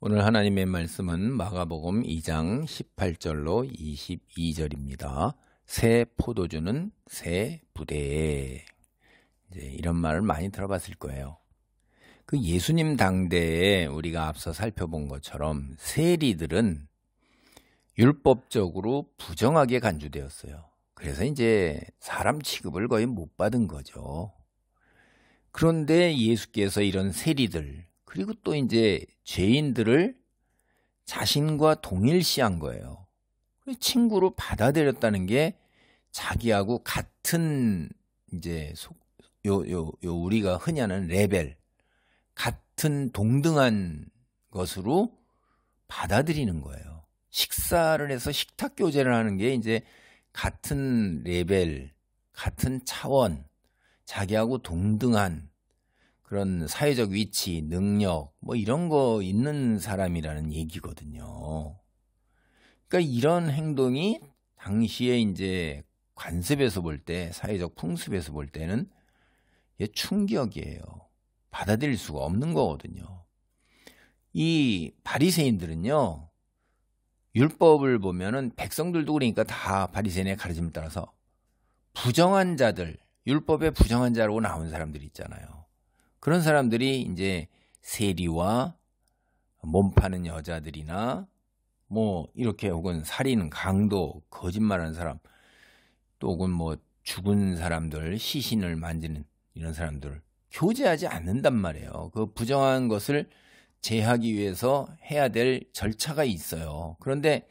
오늘 하나님의 말씀은 마가복음 2장 18절로 22절입니다. 새 포도주는 새 부대에. 이제 이런 말을 많이 들어봤을 거예요. 그 예수님 당대에 우리가 앞서 살펴본 것처럼 세리들은 율법적으로 부정하게 간주되었어요. 그래서 이제 사람 취급을 거의 못 받은 거죠. 그런데 예수께서 이런 세리들, 그리고 또 이제 죄인들을 자신과 동일시한 거예요. 친구로 받아들였다는 게 자기하고 같은 이제 우리가 흔히 하는 레벨, 같은 동등한 것으로 받아들이는 거예요. 식사를 해서 식탁 교제를 하는 게 이제 같은 레벨, 같은 차원, 자기하고 동등한 그런 사회적 위치, 능력, 뭐 이런 거 있는 사람이라는 얘기거든요. 그러니까 이런 행동이 당시에 이제 관습에서 볼 때, 사회적 풍습에서 볼 때는 충격이에요. 받아들일 수가 없는 거거든요. 이 바리새인들은요, 율법을 보면은 백성들도 그러니까 다 바리새인의 가르침을 따라서 부정한 자들, 율법에 부정한 자라고 나온 사람들이 있잖아요. 그런 사람들이 이제 세리와 몸 파는 여자들이나 뭐 이렇게 혹은 살인, 강도, 거짓말하는 사람, 또 혹은 뭐 죽은 사람들, 시신을 만지는 이런 사람들을 교제하지 않는단 말이에요. 그 부정한 것을 제하기 위해서 해야 될 절차가 있어요. 그런데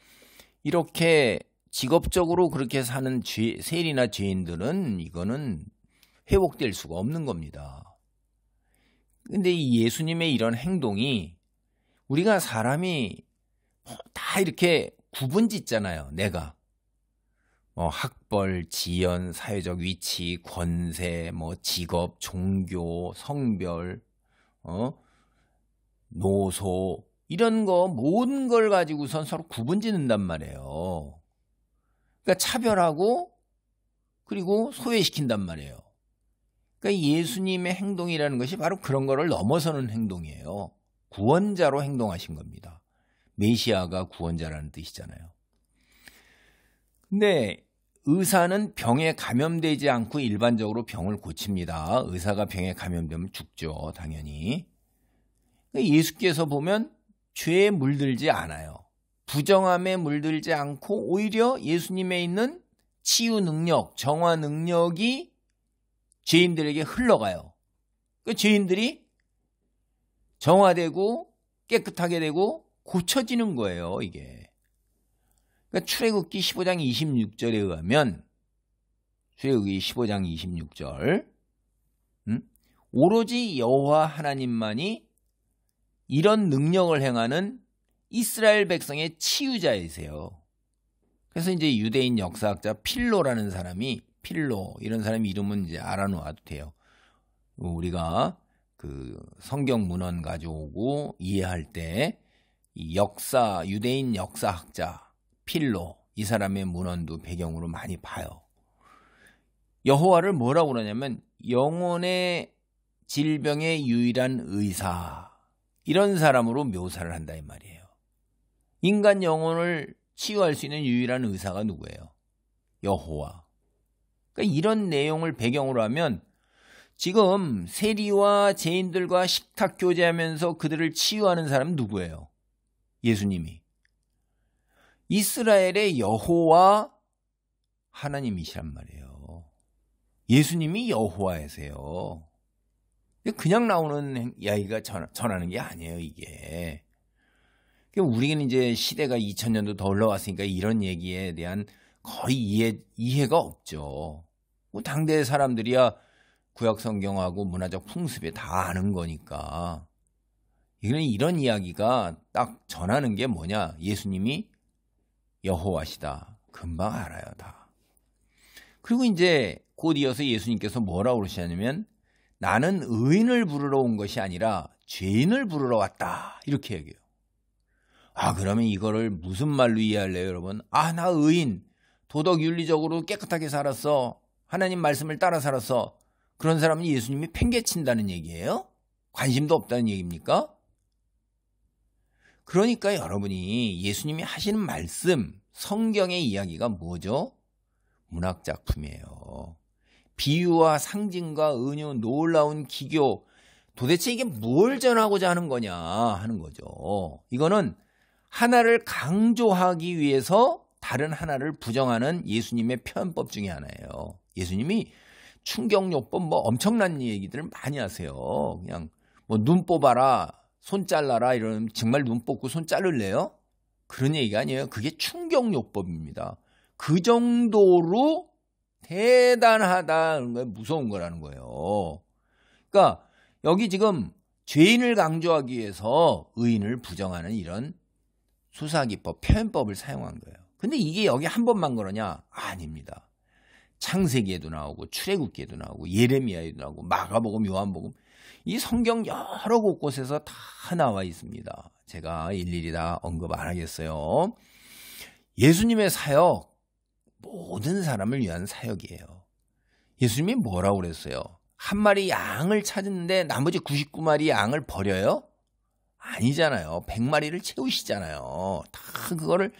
이렇게 직업적으로 그렇게 사는 세리나 죄인들은 이거는 회복될 수가 없는 겁니다. 근데 이 예수님의 이런 행동이 우리가 사람이 다 이렇게 구분 짓잖아요. 내가 학벌, 지연, 사회적 위치, 권세, 뭐 직업, 종교, 성별, 노소 이런 거 모든 걸 가지고선 서로 구분 짓는단 말이에요. 그러니까 차별하고 그리고 소외시킨단 말이에요. 그러니까 예수님의 행동이라는 것이 바로 그런 거를 넘어서는 행동이에요. 구원자로 행동하신 겁니다. 메시아가 구원자라는 뜻이잖아요. 근데 의사는 병에 감염되지 않고 일반적으로 병을 고칩니다. 의사가 병에 감염되면 죽죠, 당연히. 예수께서 보면 죄에 물들지 않아요. 부정함에 물들지 않고 오히려 예수님에 있는 치유 능력, 정화 능력이 죄인들에게 흘러가요. 그 죄인들이 정화되고 깨끗하게 되고 고쳐지는 거예요, 이게. 그러니까 출애굽기 15장 26절에 의하면 출애굽기 15장 26절 오로지 여호와 하나님만이 이런 능력을 행하는 이스라엘 백성의 치유자이세요. 그래서 이제 유대인 역사학자 필로라는 사람이 이런 사람 이름은 이제 알아놓아도 돼요. 우리가 그 성경 문헌 가져오고 이해할 때 이 유대인 역사학자 필로 이 사람의 문헌도 배경으로 많이 봐요. 여호와를 뭐라고 그러냐면 영혼의 질병의 유일한 의사 이런 사람으로 묘사를 한다 이 말이에요. 인간 영혼을 치유할 수 있는 유일한 의사가 누구예요? 여호와. 그러니까 이런 내용을 배경으로 하면 지금 세리와 죄인들과 식탁 교제하면서 그들을 치유하는 사람은 누구예요? 예수님이. 이스라엘의 여호와 하나님이시란 말이에요. 예수님이 여호와이세요. 그냥 나오는 이야기가 전하는 게 아니에요, 이게. 우리는 이제 시대가 2000년도 더 올라왔으니까 이런 얘기에 대한 거의 이해가 없죠. 당대 사람들이야 구약 성경하고 문화적 풍습에 다 아는 거니까. 이런 이야기가 딱 전하는 게 뭐냐? 예수님이 여호와시다. 금방 알아요, 다. 그리고 이제 곧 이어서 예수님께서 뭐라고 그러시냐면 나는 의인을 부르러 온 것이 아니라 죄인을 부르러 왔다. 이렇게 얘기해요. 그러면 이거를 무슨 말로 이해할래요, 여러분? 나 의인, 도덕 윤리적으로 깨끗하게 살았어. 하나님 말씀을 따라 살았어. 그런 사람은 예수님이 팽개친다는 얘기예요? 관심도 없다는 얘기입니까? 그러니까 여러분이 예수님이 하시는 말씀, 성경의 이야기가 뭐죠? 문학작품이에요. 비유와 상징과 은유, 놀라운 기교, 도대체 이게 뭘 전하고자 하는 거냐 하는 거죠. 이거는 하나를 강조하기 위해서 다른 하나를 부정하는 예수님의 표현법 중에 하나예요. 예수님이 충격요법 뭐 엄청난 얘기들을 많이 하세요. 그냥 뭐 눈 뽑아라, 손 잘라라 이러면 정말 눈 뽑고 손 자를래요? 그런 얘기가 아니에요. 그게 충격요법입니다. 그 정도로 대단하다는 거예요. 무서운 거라는 거예요. 그러니까 여기 지금 죄인을 강조하기 위해서 의인을 부정하는 이런 수사기법, 표현법을 사용한 거예요. 근데 이게 여기 한 번만 그러냐? 아닙니다. 창세기에도 나오고 출애굽기에도 나오고 예레미야에도 나오고 마가복음, 요한복음 이 성경 여러 곳곳에서 다 나와 있습니다. 제가 일일이 다 언급 안 하겠어요. 예수님의 사역, 모든 사람을 위한 사역이에요. 예수님이 뭐라고 그랬어요? 한 마리 양을 찾았는데 나머지 99마리 양을 버려요? 아니잖아요. 100마리를 채우시잖아요. 다 그거를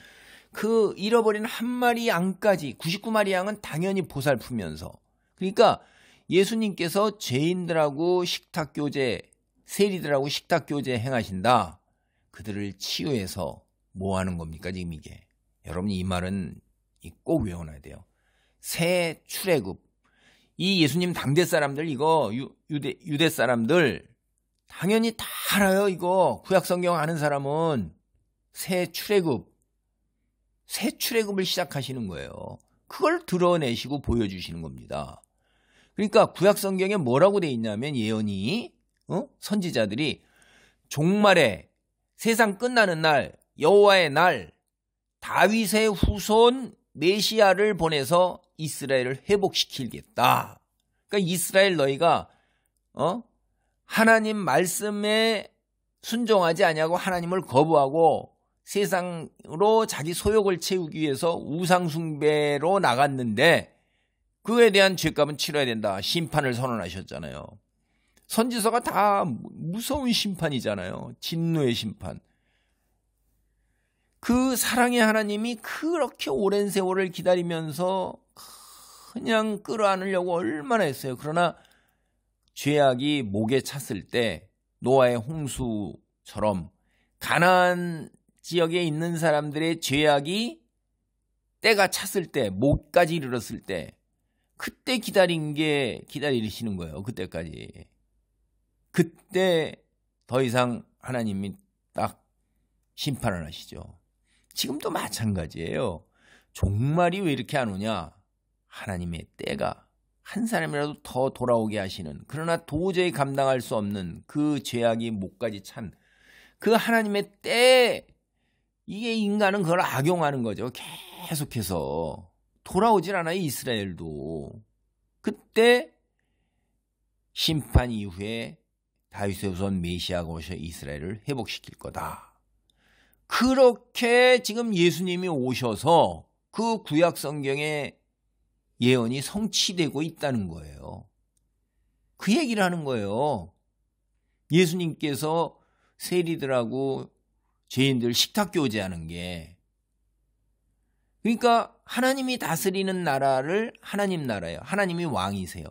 그 잃어버린 한 마리 양까지 99마리 양은 당연히 보살피면서, 그러니까 예수님께서 죄인들하고 식탁교제, 세리들하고 식탁교제 행하신다. 그들을 치유해서 뭐 하는 겁니까 지금 이게? 여러분이 이 말은 꼭 외워놔야 돼요. 새 출애굽. 이 예수님 당대 사람들, 이거 유대 사람들 당연히 다 알아요. 이거 구약 성경 아는 사람은 새 출애굽을 시작하시는 거예요. 그걸 드러내시고 보여주시는 겁니다. 그러니까 구약 성경에 뭐라고 돼 있냐면 예언이 선지자들이 종말에 세상 끝나는 날, 여호와의 날, 다윗의 후손 메시아를 보내서 이스라엘을 회복시키겠다. 그러니까 이스라엘 너희가 하나님 말씀에 순종하지 아니하고 하나님을 거부하고 세상으로 자기 소욕을 채우기 위해서 우상 숭배로 나갔는데 그에 대한 죄값은 치러야 된다. 심판을 선언하셨잖아요. 선지서가 다 무서운 심판이잖아요. 진노의 심판. 그 사랑의 하나님이 그렇게 오랜 세월을 기다리면서 그냥 끌어안으려고 얼마나 했어요. 그러나 죄악이 목에 찼을 때 노아의 홍수처럼 가나안 지역에 있는 사람들의 죄악이 때가 찼을 때, 목까지 이르렀을 때, 그때 기다리시는 거예요. 그때까지. 그때 더 이상 하나님이 딱 심판을 하시죠. 지금도 마찬가지예요. 종말이 왜 이렇게 안 오냐? 하나님의 때가 한 사람이라도 더 돌아오게 하시는, 그러나 도저히 감당할 수 없는 그 죄악이 목까지 찬 그 하나님의 때, 이게 인간은 그걸 악용하는 거죠. 계속해서 돌아오질 않아요. 이스라엘도. 그때 심판 이후에 다윗의 후손 메시아가 오셔 이스라엘을 회복시킬 거다. 그렇게 지금 예수님이 오셔서 그 구약 성경의 예언이 성취되고 있다는 거예요. 그 얘기를 하는 거예요. 예수님께서 세리들하고 죄인들 식탁교제하는 게, 그러니까 하나님이 다스리는 나라를 하나님 나라예요. 하나님이 왕이세요.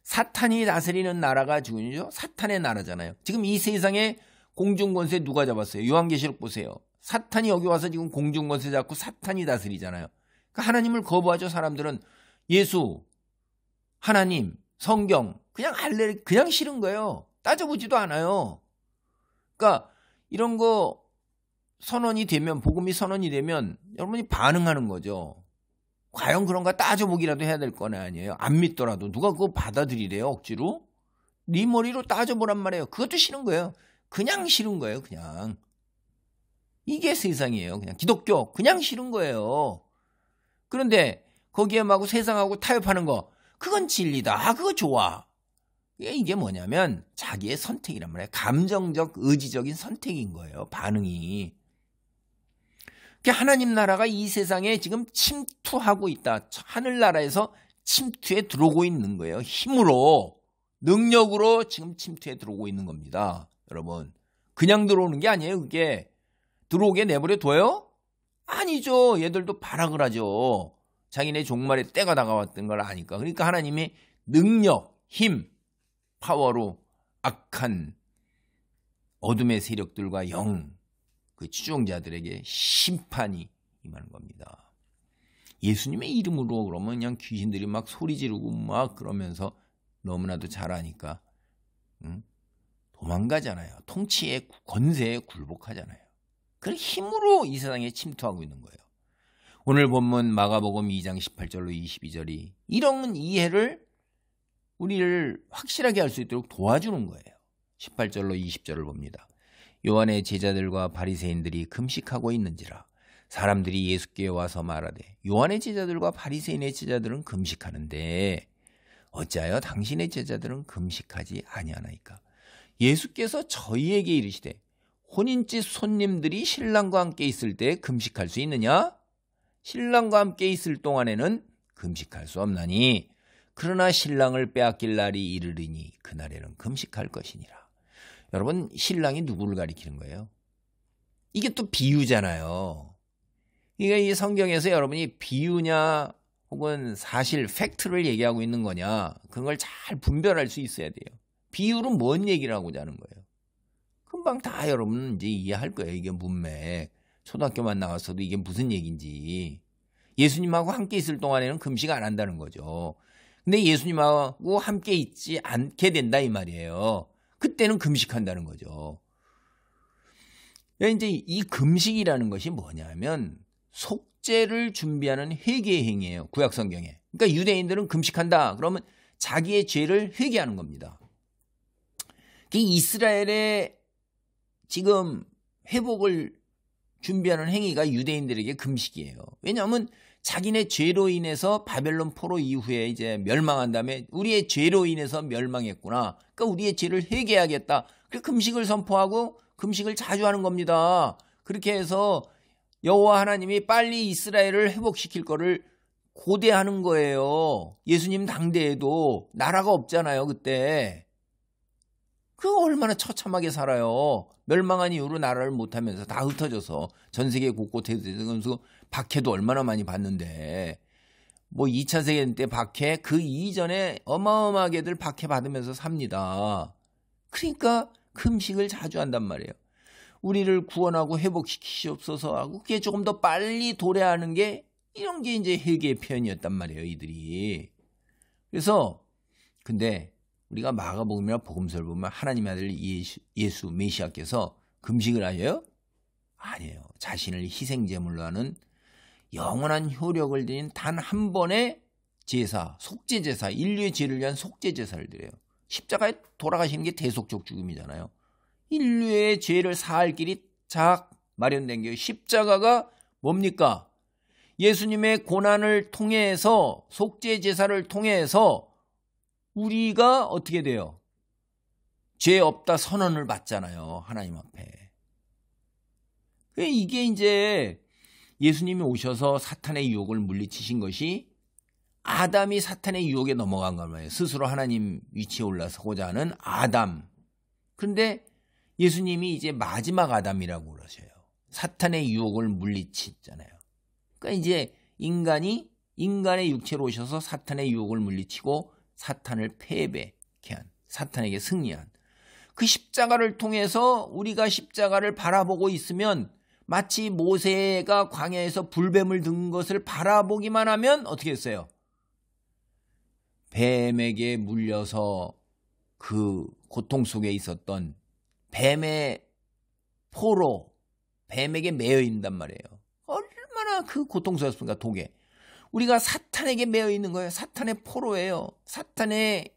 사탄이 다스리는 나라가 지금요 사탄의 나라잖아요. 지금 이 세상에 공중권세 누가 잡았어요? 요한계시록 보세요. 사탄이 여기 와서 지금 공중권세 잡고 사탄이 다스리잖아요. 그러니까 하나님을 거부하죠. 사람들은 예수, 하나님, 성경 그냥 싫은 거예요. 따져보지도 않아요. 그러니까 이런 거 선언이 되면, 복음이 선언이 되면 여러분이 반응하는 거죠. 과연 그런가 따져보기라도 해야 될 건 아니에요. 안 믿더라도 누가 그거 받아들이래요, 억지로? 네 머리로 따져보란 말이에요. 그것도 싫은 거예요. 그냥 싫은 거예요. 그냥. 이게 세상이에요. 그냥 기독교 그냥 싫은 거예요. 그런데 거기에 막 세상하고 타협하는 거, 그건 진리다. 그거 좋아. 이게 뭐냐면 자기의 선택이란 말이에요. 감정적, 의지적인 선택인 거예요. 반응이. 하나님 나라가 이 세상에 지금 침투하고 있다. 하늘나라에서 침투해 들어오고 있는 거예요. 힘으로, 능력으로 지금 침투해 들어오고 있는 겁니다. 여러분, 그냥 들어오는 게 아니에요. 그게 들어오게 내버려 둬요? 아니죠. 얘들도 발악을 하죠. 자기네 종말에 때가 다가왔던 걸 아니까. 그러니까 하나님의 능력, 힘, 파워로 악한 어둠의 세력들과 그 추종자들에게 심판이 임하는 겁니다. 예수님의 이름으로 그러면 그냥 귀신들이 막 소리 지르고 막 그러면서 너무나도 잘하니까 도망가잖아요. 통치의 권세에 굴복하잖아요. 그 힘으로 이 세상에 침투하고 있는 거예요. 오늘 본문 마가복음 2장 18절로 22절이 이런 이해를 우리를 확실하게 할 수 있도록 도와주는 거예요. 18절로 20절을 봅니다. 요한의 제자들과 바리새인들이 금식하고 있는지라 사람들이 예수께 와서 말하되 요한의 제자들과 바리새인의 제자들은 금식하는데 어찌하여 당신의 제자들은 금식하지 아니하나이까. 예수께서 저희에게 이르시되 혼인집 손님들이 신랑과 함께 있을 때 금식할 수 있느냐? 신랑과 함께 있을 동안에는 금식할 수 없나니 그러나 신랑을 빼앗길 날이 이르리니 그날에는 금식할 것이니라. 여러분, 신랑이 누구를 가리키는 거예요? 이게 또 비유잖아요. 그러니까 이 성경에서 여러분이 비유냐 혹은 사실 팩트를 얘기하고 있는 거냐 그런 걸 잘 분별할 수 있어야 돼요. 비유는 뭔 얘기를 하고자 하는 거예요? 금방 다 여러분 이제 이해할 거예요. 이게 문맥. 초등학교만 나왔어도 이게 무슨 얘기인지. 예수님하고 함께 있을 동안에는 금식 안 한다는 거죠. 근데 예수님하고 함께 있지 않게 된다 이 말이에요. 그때는 금식한다는 거죠. 이제 이 금식이라는 것이 뭐냐면 속죄를 준비하는 회개의 행위예요. 구약 성경에. 그러니까 유대인들은 금식한다. 그러면 자기의 죄를 회개하는 겁니다. 이스라엘의 지금 회복을 준비하는 행위가 유대인들에게 금식이에요. 왜냐하면 자기네 죄로 인해서 바벨론 포로 이후에 이제 멸망한 다음에 우리의 죄로 인해서 멸망했구나. 그러니까 우리의 죄를 회개하겠다. 그래서 금식을 선포하고 금식을 자주 하는 겁니다. 그렇게 해서 여호와 하나님이 빨리 이스라엘을 회복시킬 거를 고대하는 거예요. 예수님 당대에도 나라가 없잖아요. 그때. 그거 얼마나 처참하게 살아요. 멸망한 이후로 나라를 못하면서 다 흩어져서 전 세계 곳곳에서 박해도 얼마나 많이 받는데 뭐 2차 세계대전 때 박해 그 이전에 어마어마하게들 박해 받으면서 삽니다. 그러니까 금식을 자주 한단 말이에요. 우리를 구원하고 회복시키시옵소서 하고 그게 조금 더 빨리 도래하는 게 이런 게 이제 회개의 표현이었단 말이에요. 이들이. 그래서 근데 우리가 마가복음이나 복음서를 보면 하나님의 아들 예수 메시아께서 금식을 하셔요? 아니에요. 자신을 희생제물로 하는 영원한 효력을 드린 단 한 번의 제사, 속죄제사, 인류의 죄를 위한 속죄제사를 드려요. 십자가에 돌아가시는 게 대속적 죽음이잖아요. 인류의 죄를 사할 길이 작 마련된 게 십자가가 뭡니까? 예수님의 고난을 통해서 속죄제사를 통해서 우리가 어떻게 돼요? 죄 없다 선언을 받잖아요. 하나님 앞에. 이게 이제 예수님이 오셔서 사탄의 유혹을 물리치신 것이 아담이 사탄의 유혹에 넘어간 거예요. 스스로 하나님 위치에 올라서고자 하는 아담. 그런데 예수님이 이제 마지막 아담이라고 그러셔요. 사탄의 유혹을 물리치잖아요. 그러니까 이제 인간의 육체로 오셔서 사탄의 유혹을 물리치고 사탄을 패배케 한, 사탄에게 승리한 그 십자가를 통해서 우리가 십자가를 바라보고 있으면 마치 모세가 광야에서 불뱀을 든 것을 바라보기만 하면 어떻게 했어요? 뱀에게 물려서 그 고통 속에 있었던 뱀의 포로, 뱀에게 매여 있단 말이에요. 얼마나 그 고통스럽습니까, 독에. 우리가 사탄에게 매여 있는 거예요. 사탄의 포로예요. 사탄의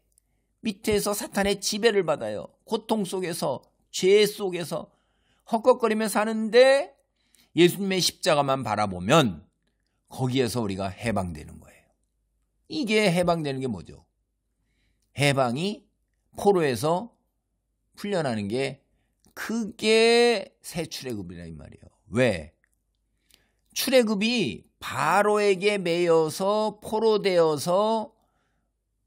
밑에서 사탄의 지배를 받아요. 고통 속에서, 죄 속에서 헛걱거리며 사는데 예수님의 십자가만 바라보면 거기에서 우리가 해방되는 거예요. 이게 해방되는 게 뭐죠? 해방이 포로에서 풀려나는 게 그게 새 출애굽이라 이 말이에요. 왜? 출애굽이 바로에게 매여서 포로되어서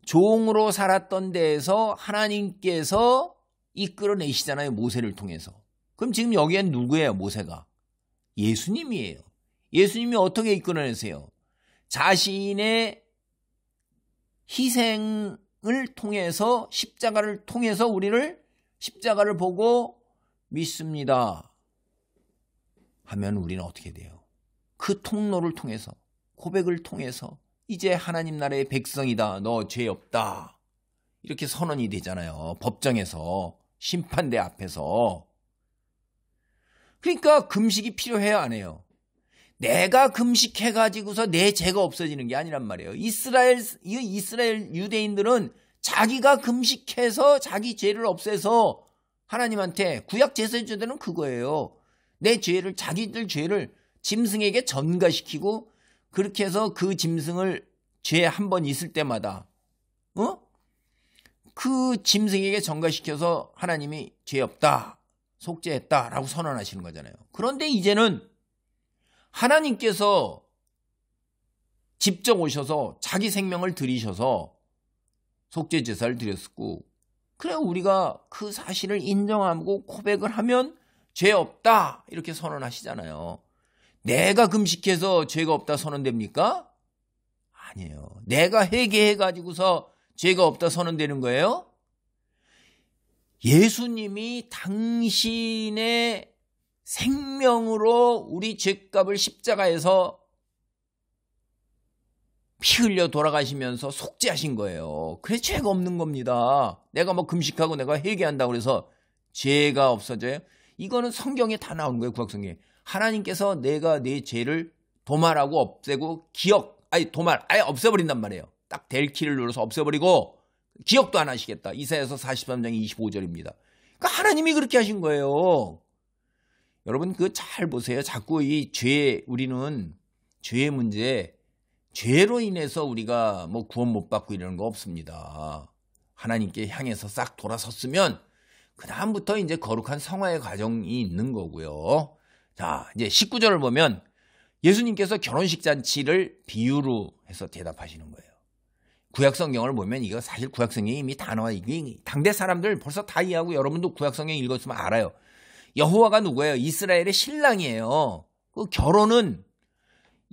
종으로 살았던 데에서 하나님께서 이끌어내시잖아요. 모세를 통해서. 그럼 지금 여기엔 누구예요? 모세가. 예수님이에요. 예수님이 어떻게 이끌어내세요? 자신의 희생을 통해서, 십자가를 통해서 우리를 십자가를 보고 믿습니다 하면 우리는 어떻게 돼요? 그 통로를 통해서, 고백을 통해서 이제 하나님 나라의 백성이다, 너 죄 없다, 이렇게 선언이 되잖아요. 법정에서, 심판대 앞에서. 그러니까 금식이 필요해요, 안 해요? 내가 금식해가지고서 내 죄가 없어지는 게 아니란 말이에요. 이스라엘 유대인들은 자기가 금식해서 자기 죄를 없애서 하나님한테, 구약 제사장들은 그거예요. 내 죄를, 자기들 죄를 짐승에게 전가시키고, 그렇게 해서 그 짐승을 죄 한 번 있을 때마다 그 짐승에게 전가시켜서 하나님이 죄 없다, 속죄했다라고 선언하시는 거잖아요. 그런데 이제는 하나님께서 직접 오셔서 자기 생명을 드리셔서 속죄 제사를 드렸고, 그래 우리가 그 사실을 인정하고 고백을 하면 죄 없다 이렇게 선언하시잖아요. 내가 금식해서 죄가 없다 선언됩니까? 아니에요. 내가 회개해가지고서 죄가 없다 선언되는 거예요. 예수님이 당신의 생명으로 우리 죄값을 십자가에서 피 흘려 돌아가시면서 속죄하신 거예요. 그래서 죄가 없는 겁니다. 내가 뭐 금식하고 내가 회개한다고 그래서 죄가 없어져요? 이거는 성경에 다 나오는 거예요. 구약성경에. 하나님께서 내가 내 죄를 도말하고 없애고 도말 아예 없애버린단 말이에요. 딱 델키를 눌러서 없애버리고 기억도 안 하시겠다. 이사야서 43장 25절입니다. 그러니까 하나님이 그렇게 하신 거예요. 여러분 잘 보세요. 자꾸 이 우리는 죄의 문제, 죄로 인해서 우리가 뭐 구원 못 받고 이러는 거 없습니다. 하나님께 향해서 싹 돌아섰으면 그 다음부터 이제 거룩한 성화의 과정이 있는 거고요. 자, 이제 19절을 보면 예수님께서 결혼식 잔치를 비유로 해서 대답하시는 거예요. 구약성경을 보면 이거 사실 구약성경이 이미 다 나와. 이게 당대 사람들 벌써 다 이해하고 여러분도 구약성경 읽었으면 알아요. 여호와가 누구예요? 이스라엘의 신랑이에요. 그 결혼은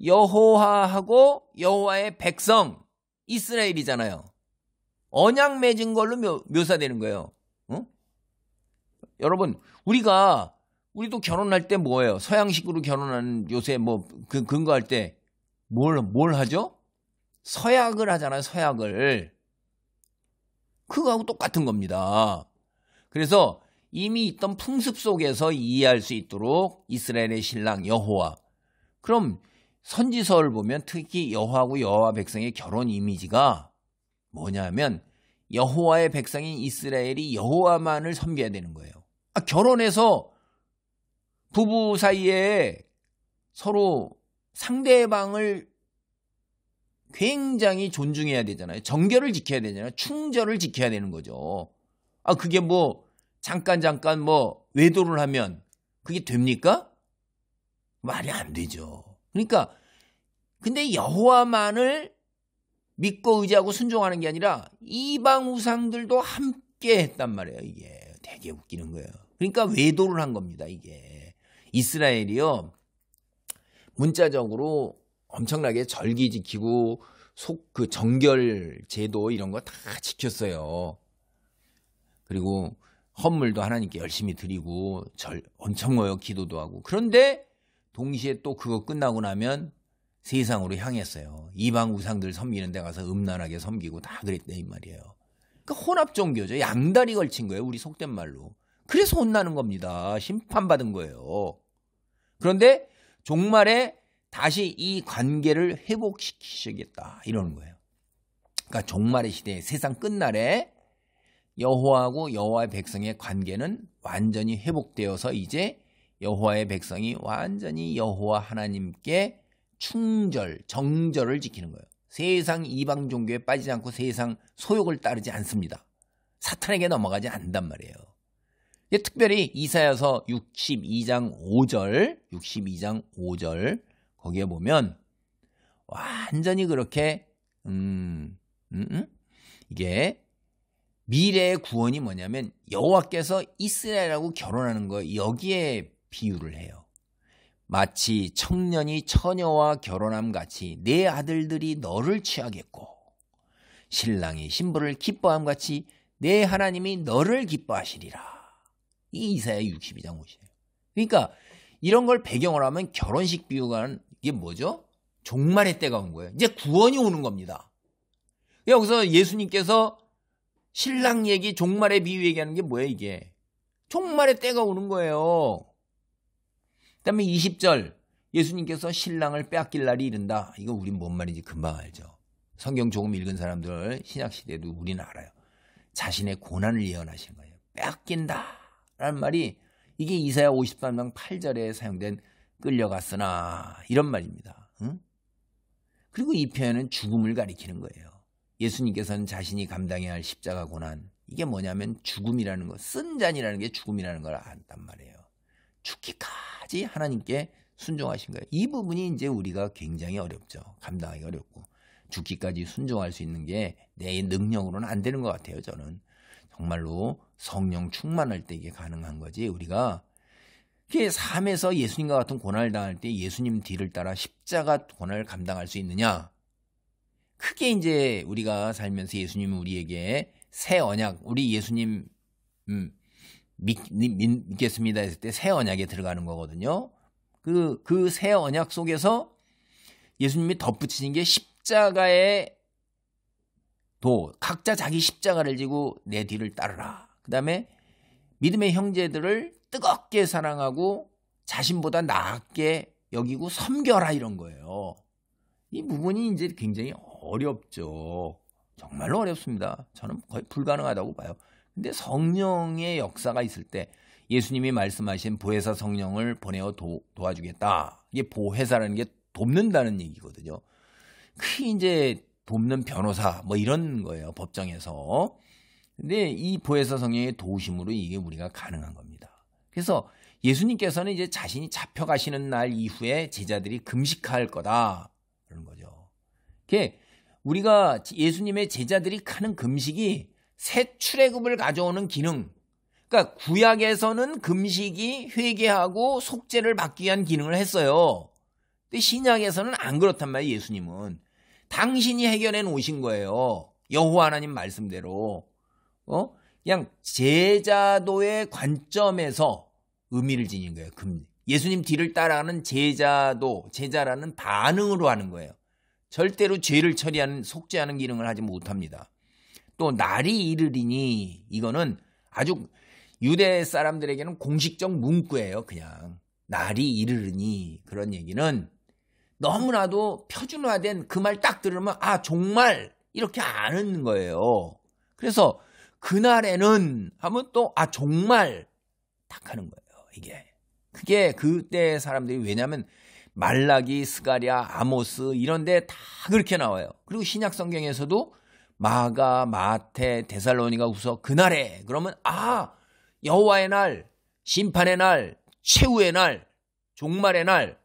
여호와하고 여호와의 백성 이스라엘이잖아요. 언약 맺은 걸로 묘사되는 거예요. 여러분 우리도 결혼할 때 뭐예요? 서양식으로 결혼하는 요새 뭐 근거할 때 뭘 하죠? 서약을 하잖아요. 서약을. 그거하고 똑같은 겁니다. 그래서 이미 있던 풍습 속에서 이해할 수 있도록 이스라엘의 신랑 여호와. 그럼 선지서를 보면 특히 여호와하고 여호와 백성의 결혼 이미지가 뭐냐면 여호와의 백성인 이스라엘이 여호와만을 섬겨야 되는 거예요. 결혼해서 부부 사이에 서로 상대방을 굉장히 존중해야 되잖아요. 정결을 지켜야 되잖아요. 충절을 지켜야 되는 거죠. 그게 뭐 잠깐 뭐 외도를 하면 그게 됩니까? 말이 안 되죠. 그러니까 근데 여호와만을 믿고 의지하고 순종하는 게 아니라 이방 우상들도 함께 했단 말이에요. 이게 되게 웃기는 거예요. 그러니까 외도를 한 겁니다. 이게 이스라엘이요 문자적으로 엄청나게 절기 지키고 그 정결 제도 이런 거 다 지켰어요. 그리고 헌물도 하나님께 열심히 드리고 엄청 모여 기도도 하고. 그런데 동시에 또 그거 끝나고 나면 세상으로 향했어요. 이방 우상들 섬기는 데 가서 음란하게 섬기고 다 그랬다 이 말이에요. 그러니까 혼합 종교죠. 양다리 걸친 거예요. 우리 속된 말로. 그래서 혼나는 겁니다. 심판받은 거예요. 그런데 종말에 다시 이 관계를 회복시키시겠다 이러는 거예요. 그러니까 종말의 시대에 세상 끝날에 여호와하고 여호와의 백성의 관계는 완전히 회복되어서 이제 여호와의 백성이 완전히 여호와 하나님께 정절을 지키는 거예요. 세상 이방 종교에 빠지지 않고 세상 소욕을 따르지 않습니다. 사탄에게 넘어가지 않는단 말이에요. 특별히 이사야서 62장 5절 거기에 보면 완전히 그렇게 이게 미래의 구원이 뭐냐면 여호와께서 이스라엘하고 결혼하는 거 여기에 비유를 해요. 마치 청년이 처녀와 결혼함 같이 내 아들들이 너를 취하겠고 신랑이 신부를 기뻐함 같이 내 하나님이 너를 기뻐하시리라. 이 이사야 62장 5이에요. 그러니까 이런 걸 배경으로 하면 결혼식 비유가 이게 뭐죠? 종말의 때가 온 거예요. 이제 구원이 오는 겁니다. 여기서 예수님께서 신랑 얘기, 종말의 비유 얘기하는 게 뭐예요, 이게? 종말의 때가 오는 거예요. 그 다음에 20절, 예수님께서 신랑을 빼앗길 날이 이른다. 이거 우린 뭔 말인지 금방 알죠. 성경 조금 읽은 사람들, 신약시대도 우리는 알아요. 자신의 고난을 예언하시는 거예요. 빼앗긴다 라는 말이 이게 이사야 53장 8절에 사용된 끌려갔으나 이런 말입니다. 응? 그리고 이 표현은 죽음을 가리키는 거예요. 예수님께서는 자신이 감당해야 할 십자가 고난, 이게 뭐냐면 죽음이라는 거, 쓴 잔이라는 게 죽음이라는 걸 안단 말이에요. 죽기까지 하나님께 순종하신 거예요. 이 부분이 이제 우리가 굉장히 어렵죠. 감당하기 어렵고 죽기까지 순종할 수 있는 게 내 능력으로는 안 되는 것 같아요. 저는 정말로 성령 충만할 때 이게 가능한 거지. 우리가 이게 삶에서 예수님과 같은 고난을 당할 때 예수님 뒤를 따라 십자가 고난을 감당할 수 있느냐? 크게 이제 우리가 살면서 예수님은 우리에게 새 언약, 우리 예수님 믿겠습니다 했을 때 새 언약에 들어가는 거거든요. 그 새 언약 속에서 예수님이 덧붙이신 게 십자가의 각자 자기 십자가를 지고 내 뒤를 따르라. 그 다음에 믿음의 형제들을 뜨겁게 사랑하고 자신보다 낫게 여기고 섬겨라, 이런 거예요. 이 부분이 이제 굉장히 어렵죠. 정말로 어렵습니다. 저는 거의 불가능하다고 봐요. 근데 성령의 역사가 있을 때 예수님이 말씀하신 보혜사 성령을 보내어 도와주겠다. 이게 보혜사라는 게 돕는다는 얘기거든요. 그 이제 돕는 변호사 뭐 이런 거예요. 법정에서. 근데 이 보혜사 성령의 도우심으로 이게 우리가 가능한 겁니다. 그래서 예수님께서는 이제 자신이 잡혀가시는 날 이후에 제자들이 금식할 거다. 그런 거죠. 우리가 예수님의 제자들이 하는 금식이 새 출애굽을 가져오는 기능. 그러니까 구약에서는 금식이 회개하고 속죄를 받기 위한 기능을 했어요. 근데 신약에서는 안 그렇단 말이에요. 예수님은 당신이 해결해 놓으신 거예요. 여호와 하나님 말씀대로. 그냥 제자도의 관점에서 의미를 지닌 거예요. 예수님 뒤를 따라가는 제자라는 반응으로 하는 거예요. 절대로 죄를 처리하는, 속죄하는 기능을 하지 못합니다. 또 날이 이르리니, 이거는 아주 유대 사람들에게는 공식적 문구예요. 그냥 날이 이르르니, 그런 얘기는 너무나도 표준화된 그 말 딱 들으면 정말 이렇게 아는 거예요. 그래서 그날에는 하면 또 정말 딱 하는 거예요. 그게 그때 사람들이, 왜냐하면 말라기, 스가랴, 아모스 이런 데 다 그렇게 나와요. 그리고 신약 성경에서도 마가, 마태, 데살로니가 후서 그날에, 그러면 여호와의 날, 심판의 날, 최후의 날, 종말의 날,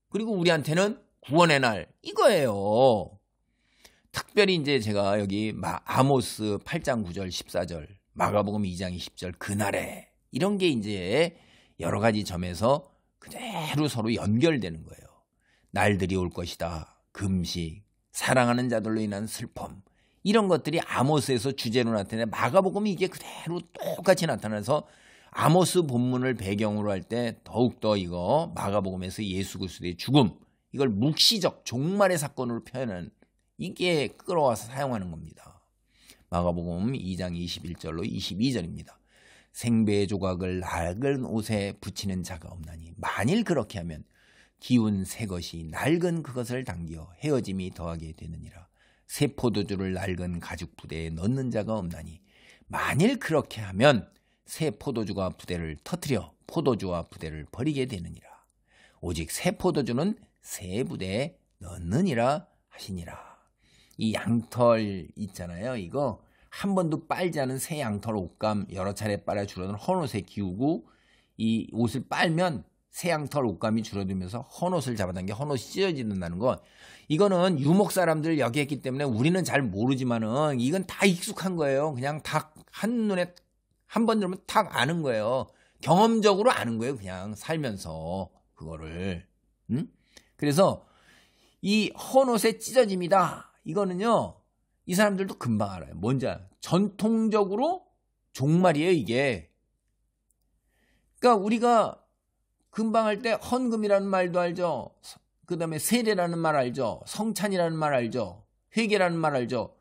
그리고 우리한테는 구원의 날, 이거예요. 특별히 이제 제가 여기 아모스 8장 9절 14절, 마가복음 2장 20절 그날에, 이런 게 이제 여러 가지 점에서 그대로 서로 연결되는 거예요. 날들이 올 것이다. 금식, 사랑하는 자들로 인한 슬픔, 이런 것들이 아모스에서 주제로 나타내 마가복음이 이게 그대로 똑같이 나타나서 아모스 본문을 배경으로 할 때 더욱더 이거 마가복음에서 예수 그리스도의 죽음, 이걸 묵시적 종말의 사건으로 표현하는, 이게 끌어와서 사용하는 겁니다. 마가복음 2장 21절로 22절입니다. 생배의 조각을 낡은 옷에 붙이는 자가 없나니 만일 그렇게 하면 기운 새 것이 낡은 그것을 당겨 헤어짐이 더하게 되느니라. 새 포도주를 낡은 가죽 부대에 넣는 자가 없나니 만일 그렇게 하면 새 포도주가 부대를 터뜨려 포도주와 부대를 버리게 되느니라. 오직 새 포도주는 새 부대에 넣느니라 하시니라. 이 양털 있잖아요. 이거 한 번도 빨지 않은 새 양털 옷감 여러 차례 빨아 줄어든 헌옷에 기우고, 이 옷을 빨면 새 양털 옷감이 줄어들면서 헌옷을 잡아당겨 헌옷이 찢어진다는 건, 이거는 유목 사람들 여기 했기 때문에 우리는 잘 모르지만은 이건 다 익숙한 거예요. 그냥 다 한눈에 한 번 들으면 탁 아는 거예요. 경험적으로 아는 거예요. 그냥 살면서. 그거를. 그래서 이 헌옷의 찢어짐이다. 이거는요, 이 사람들도 금방 알아요. 뭔지 알아요. 전통적으로 종말이에요, 이게. 그러니까 우리가 금방 할 때 헌금이라는 말도 알죠. 그 다음에 세례라는 말 알죠. 성찬이라는 말 알죠. 회개라는 말 알죠.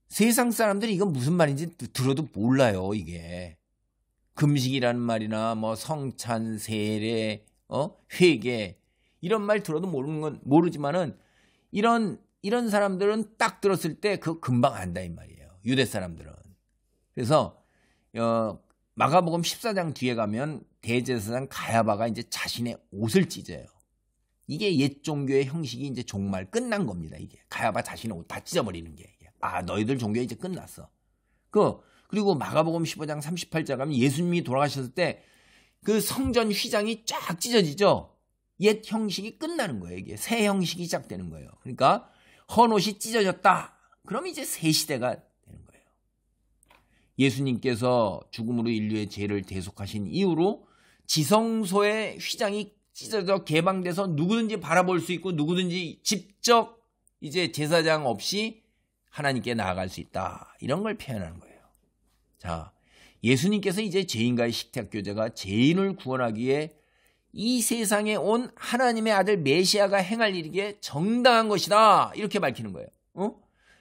세상 사람들이 이건 무슨 말인지 들어도 몰라요, 이게. 금식이라는 말이나 뭐 성찬, 세례, 회개 이런 말 들어도 모르는 건 모르지만은 이런 사람들은 딱 들었을 때 그거 금방 안다 이 말이에요. 유대 사람들은. 그래서 마가복음 14장 뒤에 가면 대제사장 가야바가 이제 자신의 옷을 찢어요. 이게 옛 종교의 형식이 이제 종말 끝난 겁니다. 이게 가야바 자신의 옷 다 찢어버리는 게. 아, 너희들 종교 이제 끝났어. 그리고 마가복음 15장 38절 가면 예수님이 돌아가셨을 때 그 성전 휘장이 쫙 찢어지죠. 옛 형식이 끝나는 거예요. 이게 새 형식이 시작되는 거예요. 그러니까 헌옷이 찢어졌다. 그럼 이제 새 시대가 되는 거예요. 예수님께서 죽음으로 인류의 죄를 대속하신 이후로 지성소의 휘장이 찢어져 개방돼서 누구든지 바라볼 수 있고 누구든지 직접 이제 제사장 없이 하나님께 나아갈 수 있다. 이런 걸 표현하는 거예요. 자, 예수님께서 이제 죄인과의 식탁교제가 죄인을 구원하기 위해 이 세상에 온 하나님의 아들 메시아가 행할 일이기에 정당한 것이다. 이렇게 밝히는 거예요.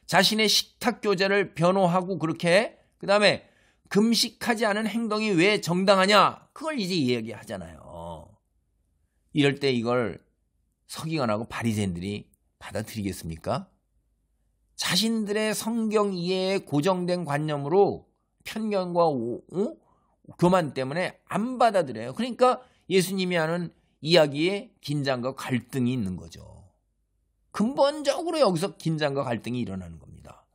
자신의 식탁교제를 변호하고 그렇게 그 다음에 금식하지 않은 행동이 왜 정당하냐? 그걸 이제 이야기하잖아요. 이럴 때 이걸 서기관하고 바리새인들이 받아들이겠습니까? 자신들의 성경 이해에 고정된 관념으로 편견과 교만 때문에 안 받아들여요. 그러니까 예수님이 하는 이야기에 긴장과 갈등이 있는 거죠. 근본적으로 여기서 긴장과 갈등이 일어나는 겁니다.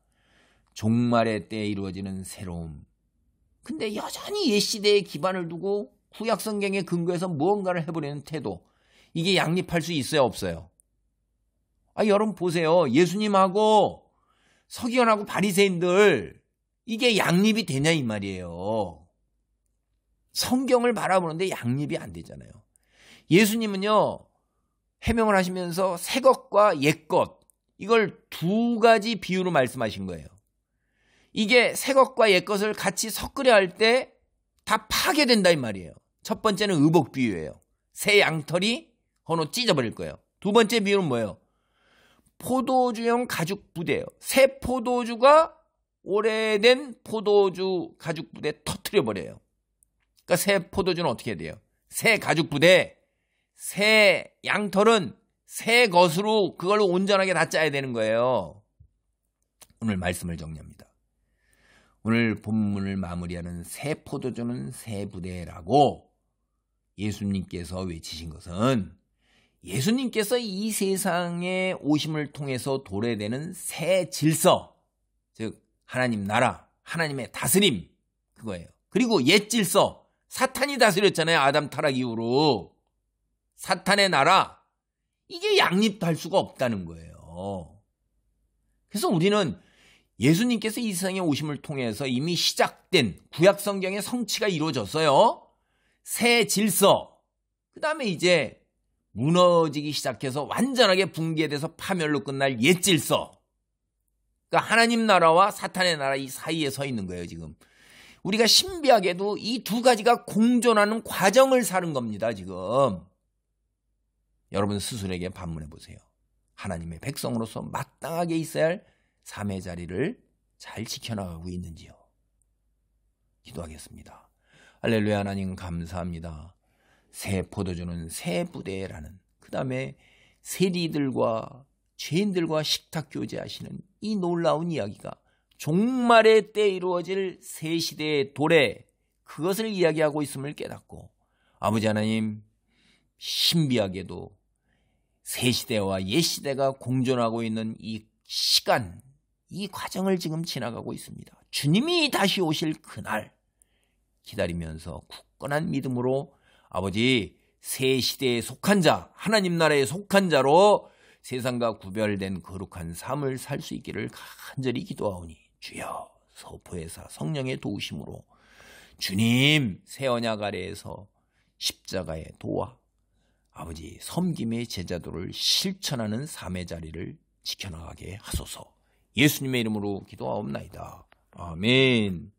종말의 때에 이루어지는 새로움. 근데 여전히 옛 시대에 기반을 두고 구약 성경에 근거해서 무언가를 해보려는 태도. 이게 양립할 수 있어요, 없어요? 여러분 보세요. 예수님하고 서기관하고 바리새인들 이게 양립이 되냐 이 말이에요. 성경을 바라보는데 양립이 안 되잖아요. 예수님은요, 해명을 하시면서 새 것과 옛 것, 이걸 두 가지 비유로 말씀하신 거예요. 이게 새 것과 옛 것을 같이 섞으려 할 때 다 파괴된다 이 말이에요. 첫 번째는 의복 비유예요. 새 양털이 헌옷 찢어버릴 거예요. 두 번째 비유는 뭐예요? 포도주용 가죽 부대예요. 새 포도주가 오래된 포도주 가죽 부대 터트려 버려요. 그러니까 새 포도주는 어떻게 돼요? 새 가죽 부대, 새 양털은 새 것으로 그걸 온전하게 다 짜야 되는 거예요. 오늘 말씀을 정리합니다. 오늘 본문을 마무리하는 새 포도주는 새 부대라고 예수님께서 외치신 것은 예수님께서 이 세상에 오심을 통해서 도래되는 새 질서, 즉 하나님 나라, 하나님의 다스림, 그거예요. 그리고 옛 질서, 사탄이 다스렸잖아요. 아담 타락 이후로. 사탄의 나라, 이게 양립할 수가 없다는 거예요. 그래서 우리는 예수님께서 이 세상에 오심을 통해서 이미 시작된 구약 성경의 성취가 이루어졌어요. 새 질서, 그 다음에 이제 무너지기 시작해서 완전하게 붕괴돼서 파멸로 끝날 옛 질서. 그러니까 하나님 나라와 사탄의 나라 이 사이에 서 있는 거예요, 지금. 우리가 신비하게도 이 두 가지가 공존하는 과정을 사는 겁니다, 지금. 여러분 스스로에게 반문해 보세요. 하나님의 백성으로서 마땅하게 있어야 할 삶의 자리를 잘 지켜나가고 있는지요. 기도하겠습니다. 할렐루야. 하나님 감사합니다. 새 포도주는 새 부대라는, 그 다음에 세리들과 죄인들과 식탁 교제하시는 이 놀라운 이야기가 종말의 때에 이루어질 새 시대의 도래, 그것을 이야기하고 있음을 깨닫고, 아버지 하나님, 신비하게도 새 시대와 옛 시대가 공존하고 있는 이 시간, 이 과정을 지금 지나가고 있습니다. 주님이 다시 오실 그날 기다리면서 굳건한 믿음으로 아버지, 새 시대에 속한 자, 하나님 나라에 속한 자로 세상과 구별된 거룩한 삶을 살 수 있기를 간절히 기도하오니 주여 서포에사 성령의 도우심으로 주님 새 언약 아래에서 십자가의 도와 아버지 섬김의 제자도를 실천하는 삶의 자리를 지켜나가게 하소서. 예수님의 이름으로 기도하옵나이다. 아멘.